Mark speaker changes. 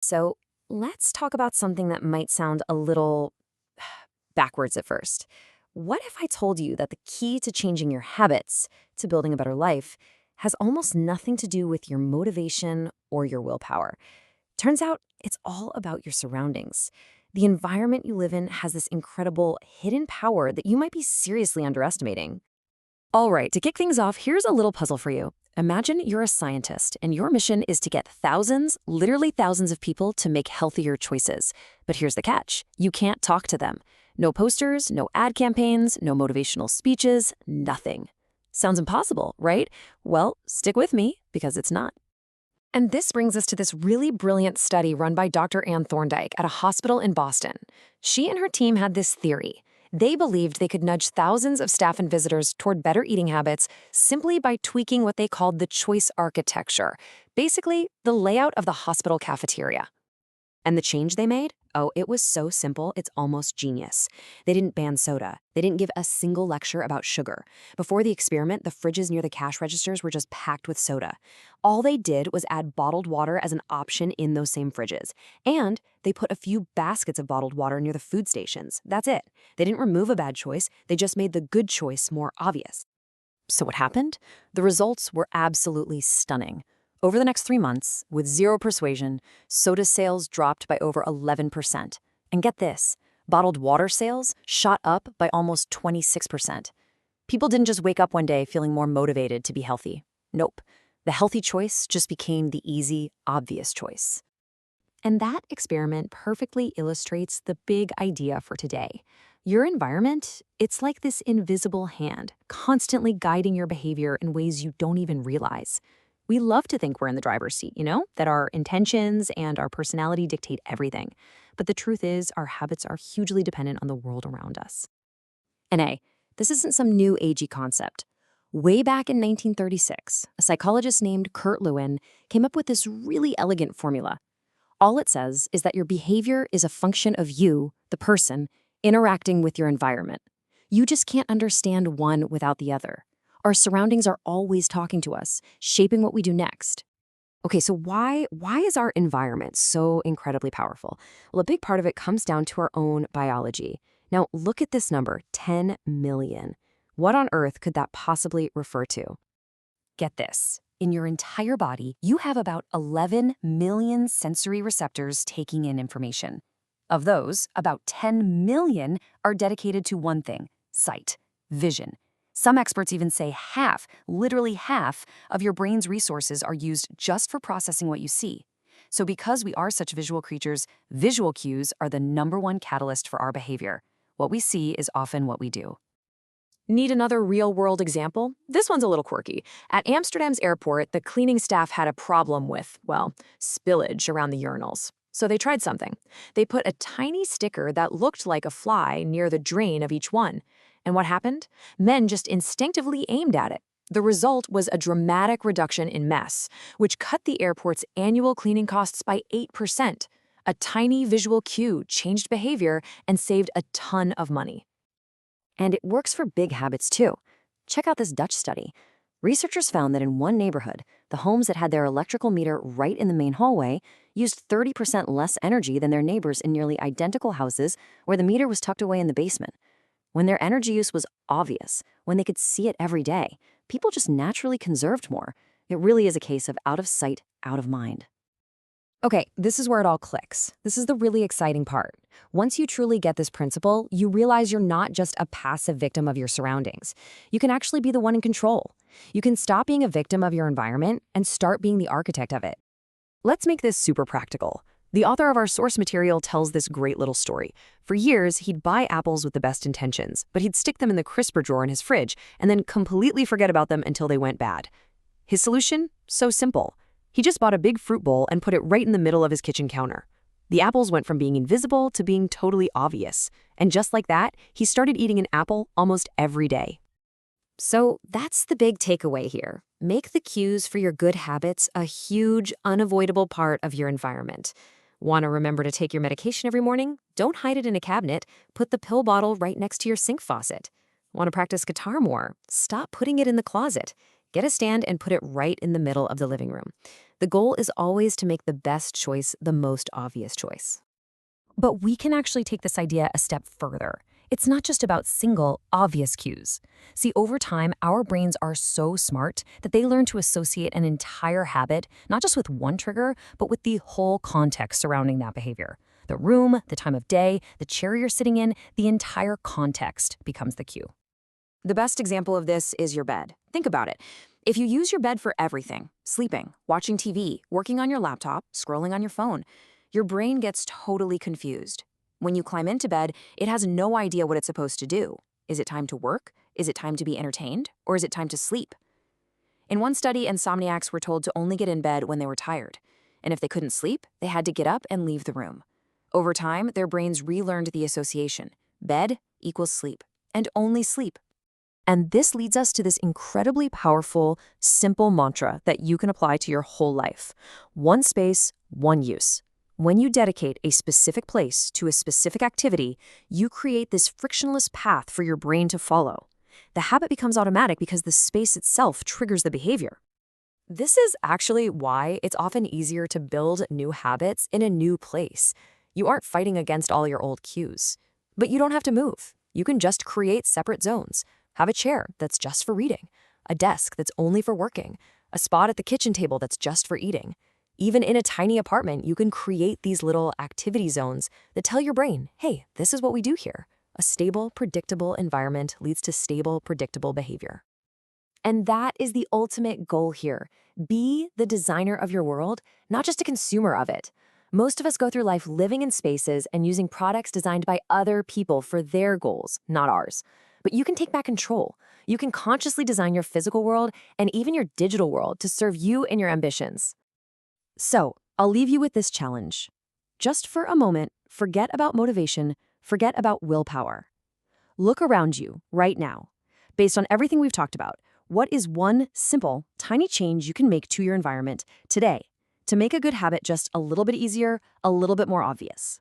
Speaker 1: So let's talk about something that might sound a little backwards at first. What if I told you that the key to changing your habits, to building a better life, has almost nothing to do with your motivation or your willpower? Turns out it's all about your surroundings. The environment you live in has this incredible hidden power that you might be seriously underestimating. All right, to kick things off, here's a little puzzle for you. Imagine you're a scientist and your mission is to get thousands, literally thousands of people to make healthier choices. But here's the catch. You can't talk to them. No posters, no ad campaigns, no motivational speeches, nothing. Sounds impossible, right? Well, stick with me because it's not. And this brings us to this really brilliant study run by Dr. Ann Thorndike at a hospital in Boston. She and her team had this theory. They believed they could nudge thousands of staff and visitors toward better eating habits simply by tweaking what they called the choice architecture, basically the layout of the hospital cafeteria. And the change they made? Oh, it was so simple, it's almost genius. They didn't ban soda. They didn't give a single lecture about sugar. Before the experiment, the fridges near the cash registers were just packed with soda. All they did was add bottled water as an option in those same fridges. And they put a few baskets of bottled water near the food stations. That's it. They didn't remove a bad choice, they just made the good choice more obvious. So what happened? The results were absolutely stunning. Over the next 3 months, with zero persuasion, soda sales dropped by over 11%. And get this, bottled water sales shot up by almost 26%. People didn't just wake up one day feeling more motivated to be healthy. Nope. The healthy choice just became the easy, obvious choice. And that experiment perfectly illustrates the big idea for today. Your environment, it's like this invisible hand, constantly guiding your behavior in ways you don't even realize. We love to think we're in the driver's seat, that our intentions and our personality dictate everything. But the truth is, our habits are hugely dependent on the world around us. And hey, this isn't some new agey concept. Way back in 1936, a psychologist named Kurt Lewin came up with this really elegant formula. All it says is that your behavior is a function of you, the person, interacting with your environment. You just can't understand one without the other. Our surroundings are always talking to us, shaping what we do next. Okay, so why is our environment so incredibly powerful? Well, a big part of it comes down to our own biology. Now, look at this number, 10 million. What on earth could that possibly refer to? Get this. In your entire body, you have about 11 million sensory receptors taking in information. Of those, about 10 million are dedicated to one thing, sight, vision. Some experts even say half, literally half, of your brain's resources are used just for processing what you see. So because we are such visual creatures, visual cues are the #1 catalyst for our behavior. What we see is often what we do. Need another real-world example? This one's a little quirky. At Amsterdam's airport, the cleaning staff had a problem with, well, spillage around the urinals. So they tried something. They put a tiny sticker that looked like a fly near the drain of each one. And what happened? Men just instinctively aimed at it. The result was a dramatic reduction in mess, which cut the airport's annual cleaning costs by 8%. A tiny visual cue changed behavior and saved a ton of money. And it works for big habits too. Check out this Dutch study. Researchers found that in one neighborhood, the homes that had their electrical meter right in the main hallway used 30% less energy than their neighbors in nearly identical houses where the meter was tucked away in the basement. When their energy use was obvious, when they could see it every day, people just naturally conserved more. It really is a case of out of sight, out of mind. Okay, this is where it all clicks. This is the really exciting part. Once you truly get this principle, you realize you're not just a passive victim of your surroundings. You can actually be the one in control. You can stop being a victim of your environment and start being the architect of it. Let's make this super practical. The author of our source material tells this great little story. For years, he'd buy apples with the best intentions, but he'd stick them in the crisper drawer in his fridge and then completely forget about them until they went bad. His solution? So simple. He just bought a big fruit bowl and put it right in the middle of his kitchen counter. The apples went from being invisible to being totally obvious. And just like that, he started eating an apple almost every day. So that's the big takeaway here. Make the cues for your good habits a huge, unavoidable part of your environment. Want to remember to take your medication every morning? Don't hide it in a cabinet. Put the pill bottle right next to your sink faucet. Want to practice guitar more? Stop putting it in the closet. Get a stand and put it right in the middle of the living room. The goal is always to make the best choice the most obvious choice. But we can actually take this idea a step further. It's not just about single, obvious cues. See, over time, our brains are so smart that they learn to associate an entire habit, not just with one trigger, but with the whole context surrounding that behavior. The room, the time of day, the chair you're sitting in, the entire context becomes the cue. The best example of this is your bed. Think about it. If you use your bed for everything, sleeping, watching TV, working on your laptop, scrolling on your phone, your brain gets totally confused. When you climb into bed, it has no idea what it's supposed to do. Is it time to work? Is it time to be entertained? Or is it time to sleep? In one study, insomniacs were told to only get in bed when they were tired. And if they couldn't sleep, they had to get up and leave the room. Over time, their brains relearned the association. Bed equals sleep, and only sleep. And this leads us to this incredibly powerful, simple mantra that you can apply to your whole life. One space, one use. When you dedicate a specific place to a specific activity, you create this frictionless path for your brain to follow. The habit becomes automatic because the space itself triggers the behavior. This is actually why it's often easier to build new habits in a new place. You aren't fighting against all your old cues. But you don't have to move. You can just create separate zones. Have a chair that's just for reading, a desk that's only for working, a spot at the kitchen table that's just for eating. Even in a tiny apartment, you can create these little activity zones that tell your brain, hey, this is what we do here. A stable, predictable environment leads to stable, predictable behavior. And that is the ultimate goal here. Be the designer of your world, not just a consumer of it. Most of us go through life living in spaces and using products designed by other people for their goals, not ours. But you can take back control. You can consciously design your physical world and even your digital world to serve you and your ambitions. So, I'll leave you with this challenge. Just for a moment, forget about motivation, forget about willpower. Look around you right now. Based on everything we've talked about, what is one simple, tiny change you can make to your environment today to make a good habit just a little bit easier, a little bit more obvious?